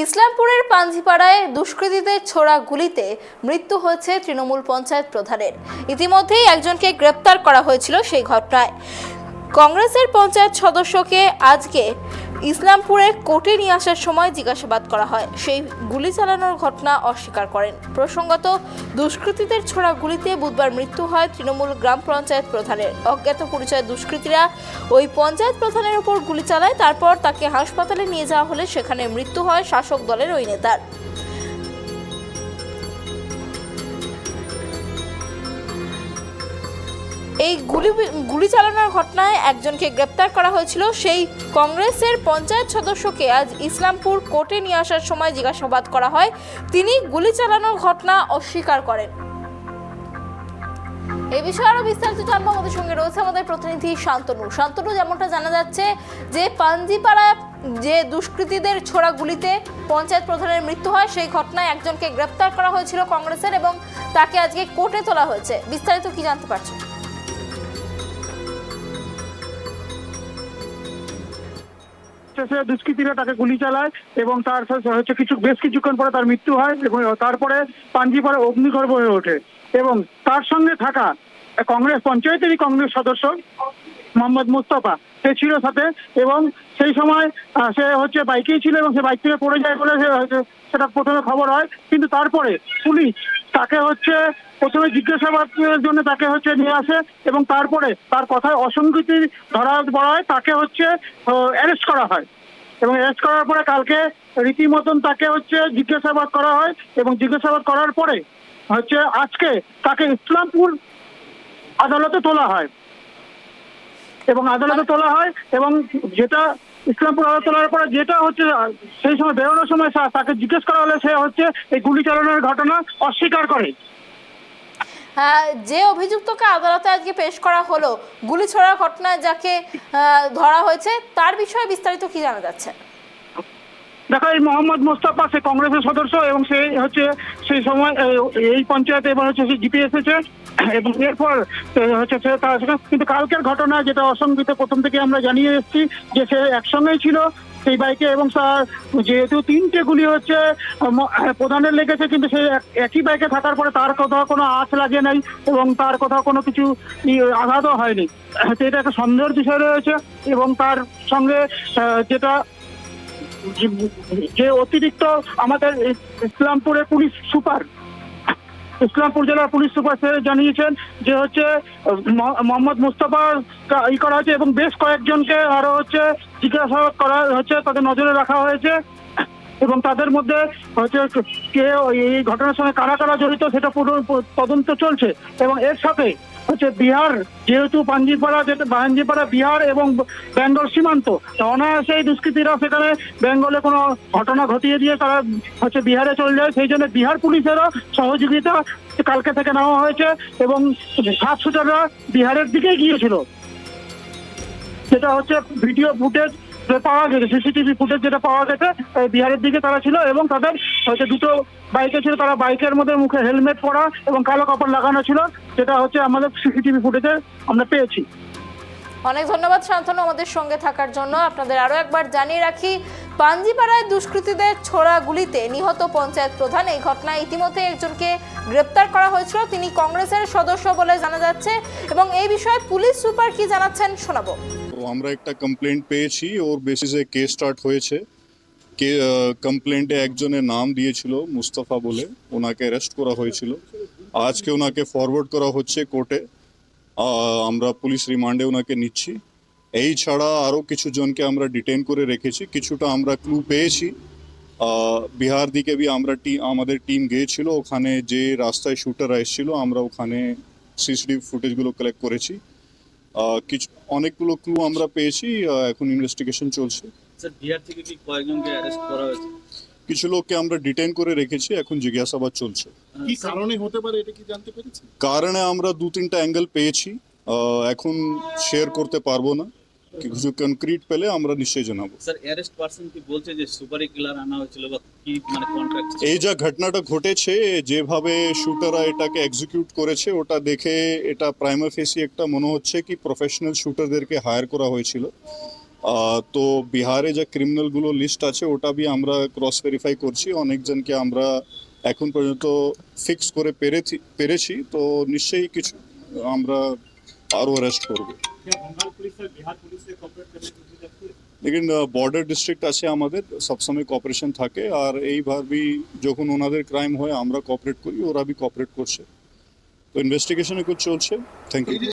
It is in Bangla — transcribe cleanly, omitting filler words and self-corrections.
ইসলামপুরের পাঞ্জিপাড়ায় দুষ্কৃতীদের ছোড়া গুলিতে মৃত্যু হয়েছে তৃণমূল পঞ্চায়েত প্রধানের। ইতিমধ্যেই একজনকে গ্রেপ্তার করা হয়েছিল সেই ঘটনায়। কংগ্রেসের পঞ্চায়েত সদস্যকে আজকে ইসলামপুরে কোর্টে নিয়ে আসার সময় জিজ্ঞাসাবাদ করা হয়। সেই গুলি চালানোর ঘটনা অস্বীকার করেন। প্রসঙ্গত, দুষ্কৃতীদের ছোড়া গুলিতে বুধবার মৃত্যু হয় তৃণমূল গ্রাম পঞ্চায়েত প্রধানের। অজ্ঞাত পরিচয় দুষ্কৃতীরা ওই পঞ্চায়েত প্রধানের উপর গুলি চালায়। তারপর তাকে হাসপাতালে নিয়ে যাওয়া হলে সেখানে মৃত্যু হয় শাসক দলের ওই নেতার। এই গুলি চালানোর ঘটনায় একজনকে গ্রেপ্তার করা হয়েছিল। সেই কংগ্রেসের পঞ্চায়েত সদস্যকে আজ ইসলামপুর কোর্টে নিয়ে আসার সময় জিজ্ঞাসাবাদ করা হয়। তিনি গুলি চালানোর ঘটনা অস্বীকার করেন। এই বিষয়ে আরো বিস্তারিত জানবো। আমাদের সঙ্গে রয়েছে আমাদের প্রতিনিধি শান্তনু। যেমনটা জানা যাচ্ছে যে পাঞ্জিপাড়া যে দুষ্কৃতীদের ছোড়া গুলিতে পঞ্চায়েত প্রধানের মৃত্যু হয়, সেই ঘটনায় একজনকে গ্রেপ্তার করা হয়েছিল কংগ্রেসের এবং তাকে আজকে কোর্টে তোলা হয়েছে। বিস্তারিত কি জানতে পারছেন? দুষ্কৃতীরা তাকে গুলি চালায় এবং তার হচ্ছে বেশ কিছুক্ষণ পরে তার মৃত্যু হয় এবং তারপরে পাঞ্জিপাড়া অগ্নিগর্ভ হয়ে ওঠে। এবং তার সঙ্গে থাকা পঞ্চায়েতেরই কংগ্রেস সদস্য মোহাম্মদ মুস্তফা, সে ছিল সাথে এবং সেই সময় সে হচ্ছে বাইকেই ছিল এবং সে বাইক থেকে পড়ে যায় বলে সেটা প্রথমে খবর হয়। কিন্তু তারপরে পুলিশ তাকে হচ্ছে প্রথমে জিজ্ঞাসাবাদের জন্য তাকে হচ্ছে নিয়ে আসে এবং তারপরে তার কথায় অসঙ্গতি ধরা পড়া হয়, তাকে হচ্ছে অ্যারেস্ট করা হয় এবং অ্যারেস্ট করার পরে কালকে রীতিমতন তাকে হচ্ছে জিজ্ঞাসাবাদ করা হয় এবং জিজ্ঞাসাবাদ করার পরে হচ্ছে আজকে তাকে ইসলামপুর আদালতে তোলা হয় এবং যেটা ইসলামপুর আদালতে তোলার পরে যেটা হচ্ছে সেই সময় বেরোনোর সময় তাকে জিজ্ঞেস করা হলে সে হচ্ছে এই গুলি চালানোর ঘটনা অস্বীকার করে। যে অভিযুক্তকে আদালতে আজকে পেশ করা হলো, গুলি ছোড়ার ঘটনায় যাকে ধরা হয়েছে, তার বিষয়ে বিস্তারিত কি জানা যাচ্ছে? দেখো, এই মোহাম্মদ মোস্তফা সে কংগ্রেসের সদস্য এবং সে হচ্ছে সেই সময় এই পঞ্চায়েতে এবার হচ্ছে সে জিতে এসেছে এবং এরপর হচ্ছে সে তার কিন্তু কালকের ঘটনা যেটা অসংগঠিত প্রথম থেকে আমরা জানিয়ে এসেছি যে সে একসঙ্গেই ছিল সেই বাইকে এবং যেহেতু 3টে গুলি হচ্ছে প্রধানের লেগেছে, কিন্তু সে একই বাইকে থাকার পরে তার কোথাও কোনো আঁচ লাগে নাই এবং তার কোথাও কোনো কিছু আঘাতও হয়নি। এটা একটা সন্দেহের বিষয় রয়েছে এবং তার সঙ্গে যেটা যে অতিরিক্ত আমাদের ইসলামপুর জেলার পুলিশ সুপার সে জানিয়েছেন যে হচ্ছে মোহাম্মদ মুস্তফা করা হয়েছে এবং বেশ কয়েকজনকে আরো হচ্ছে জিজ্ঞাসাবাদ করা হচ্ছে, তাদের নজরে রাখা হয়েছে এবং তাদের মধ্যে হচ্ছে কে এই ঘটনার সঙ্গে কারা কারা জড়িত সেটা পুরো তদন্ত চলছে। এবং এর সাথে হচ্ছে বিহার, যেহেতু পাঞ্জিপাড়া বিহার এবং বেঙ্গল সীমান্ত, অনায়াসে এই দুষ্কৃতীরা সেখানে বেঙ্গলে কোনো ঘটনা ঘটিয়ে দিয়ে তারা হচ্ছে বিহারে চলে যায়। সেই জন্য বিহার পুলিশেরও সহযোগিতা কালকে থেকে নেওয়া হয়েছে এবং শার্পশুটাররা বিহারের দিকেই গিয়েছিল। সেটা হচ্ছে ভিডিও ফুটেজ পাওয়া গেছে, সিসিটিভি ফুটেজ যেটা পাওয়া গেছে বিহারের দিকে তারা ছিল এবং তাদের হচ্ছে 2টো বাইকে ছিল, তারা বাইকের মধ্যে মুখে হেলমেট পরা এবং কালো কাপড় লাগানো ছিল, যেটা হচ্ছে আমাদের সিসিটিভি ফুটেজে আমরা পেয়েছি। অনেক ধন্যবাদ শান্তনু আমাদের সঙ্গে থাকার জন্য। আপনাদের আরো একবার জানিয়ে রাখি, পাঞ্জিপাড়ায় দুষ্কৃতীদের ছোড়া গুলিতে নিহত পঞ্চায়েত প্রধান। এই ঘটনায় ইতিমধ্যে একজনকে গ্রেপ্তার করা হয়েছিল, তিনি কংগ্রেসের সদস্য বলে জানা যাচ্ছে এবং এই বিষয়ে পুলিশ সুপার কি জানাচ্ছেন শোনাবো। আমরা একটা কমপ্লেন্ট পেয়েছি, ওর বেসিসে কেস স্টার্ট হয়েছে। কমপ্লেন্টে একজনের নাম দিয়েছিল মুস্তফা বলে, ওনাকে অ্যারেস্ট করা হয়েছিল। আজকে ওনাকে ফরওয়ার্ড করা হচ্ছে কোর্টে, আমরা পুলিশ রিমান্ডে ওনাকে নিচ্ছি। এই ছাড়া আরও কিছু জনকে আমরা ডিটেইন করে রেখেছি, কিছুটা আমরা ক্লু পেয়েছি। বিহার দিকে বি আমাদের টিম গিয়েছিল, ওখানে যে রাস্তায় শুটাররা এসেছিল আমরা ওখানে সিসিটিভি ফুটেজগুলো কালেক্ট করেছি। কিছু অনেকগুলো ক্লু আমরা পেয়েছি, এখন ইনভেস্টিগেশন চলছে। স্যার, বিহার থেকে কি কয়েকজনকে অ্যারেস্ট করা হয়েছে? কিছু লোককে আমরা ডিটেইন করে রেখেছি, এখন জিজ্ঞাসাবাদ চলছে। কি কারণে হতে পারে এটা কি জানতে পেরেছেন? কারণে আমরা 2-3টা অ্যাঙ্গেল পেয়েছি, এখন শেয়ার করতে পারবো না। কিছু কনক্রিট পেলে আমরা নিশ্চয়ই জানাবো। স্যার, অ্যারেস্ট পারসন কি বলছে যে সুপারি কিলার আনা হয়েছিল বা কি মানে কন্ট্রাক্ট? এই যা ঘটনাটা ঘটেছে, যেভাবে শুটাররা এটাকে এক্সিকিউট করেছে, ওটা দেখে এটা প্রাইমা ফেসি একটা মনে হচ্ছে কি প্রফেশনাল শুটারদেরকে হায়ার করা হয়েছিল তো বিহারে যে ক্রিমিনালগুলো লিস্ট আছে ওটা বি আমরা ক্রস ভেরিফাই করছি, অনেকজনকে আমরা এখন পর্যন্ত ফিক্স করে পেরেছি, তো নিশ্চয়ই কিছু আমরা আরও অ্যারেস্ট করবো। लेकिन বর্ডার ডিস্ট্রিক্ট আছে আমাদের, সবসময় কোঅপারেশন থাকে, আর এইভাবেই যখন ওনাদের ক্রাইম হয় আমরা কোঅপারেট করি, ওরা বি কোঅপারেট করছে, তো ইনভেস্টিগেশনে কিছু চলছে। Thank you.